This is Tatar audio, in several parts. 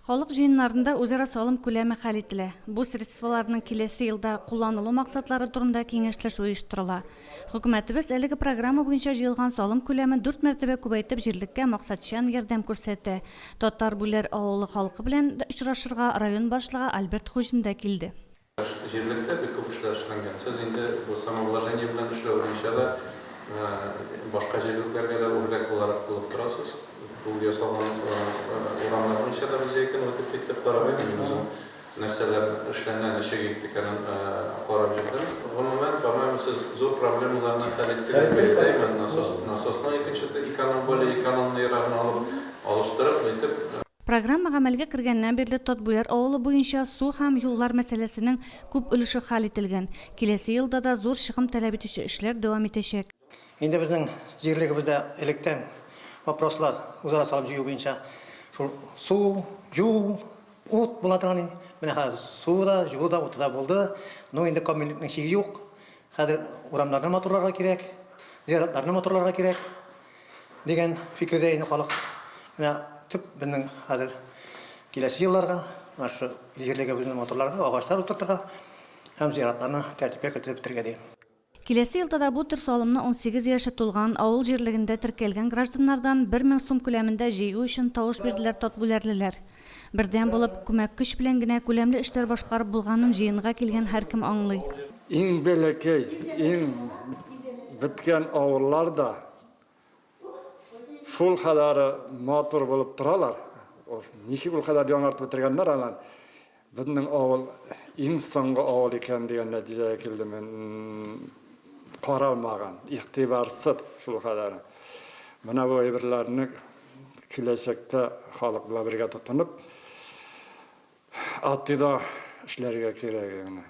Халык жыйыннарында үзара салым күләме хәл ителә. Бу средстваларның киләсе елда кулланылу максатлары турында киңәшләш оештырыла. Хөкүмәтебез әлеге программа буенча җыелган салым күләмен 4 мәртәбә күбәйтеп җирлеккә максатчан ярдәм күрсәтә. Татар Бүләр авылы халкы белән очрашырга район башлыгы Альберт Хуҗин да килде. Җирлектә бик күп эшләр эшләнгән. Сез инде бу самовложение белән эшләү буенча да башка җирлекләргә дә үрнәк буларак булып торасыз. Бу ясалган урамнар буенча да без якын үтеп киттек карабыз. Нәрсәләр эшләнгән ничек икәнен карап җиттек. Гомумән, сез зур проблемаларны хәл иттегез. Насосның икенче экономный ярарны алыштырып итеп. Программа гамәлгә кергәннән бирле Татбүләр авылы буенча су һәм юллар мәсьәләсенең күп өлеше хәл ителгән. Киләсе елда да зур чыгым таләп итүче эшләр дәвам итәчәк. Инде безнең җирлегебездә электән вопрослар үзара салым җыю буенча су, юл, ут була торган. Менә хәзер суда, юлда, утта булды. Но инде коммуникның чиге юк. Хәзер урамнарны моторларга кирәк, зиратларны моторларга кирәк дигән фикердә инде халык. Менә төп безнең хәзер киләсе елларга ашы җирлегебезнең моторларга, агачлар утыртырга һәм зиратларны тәртипкә кертеп бетергә дигән. Киләсе елда да бу төр салымны 18 яше тулган авыл җирлегендә теркәлгән гражданнардан 1000 сум күләмендә җыю өчен тавыш бирделәр Татбүләрлеләр. Бердәм булып күмәк көч белән генә күләмле эшләр башкарып булганын җыенга килгән һәркем аңлый. Иң бәләкәй, иң беткән авылларда шул кадәр мотор булып торалар. Ничек ул кадәр яңартып бетергәннәр алар. Безнең авыл иң соңгы авыл икән дигән нәтиҗәгә килдем. Каралмаган, игътибарсыз шул кадәр. Менә бу әйберләрне киләчәктә халык белән бергә тотынып, аттыда эшләргә кирәк.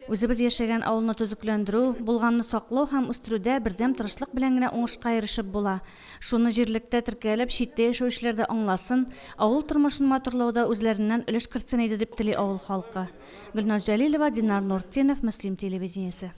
Үзебез яшәгән авылны төзекләндерү, булганны саклау һәм үстерүдә бердәм тырышлык белән генә уңышка ирешеп була. Шуны җирлектә теркәлеп, читтә яшәүчеләр дә аңласын, авыл тормышын матурлауда үзләреннән өлеш кертсен иде дип тели авыл халкы. Гөлназ Җәлилова, Динар Нуртдинов, Мөслим телевидениесе.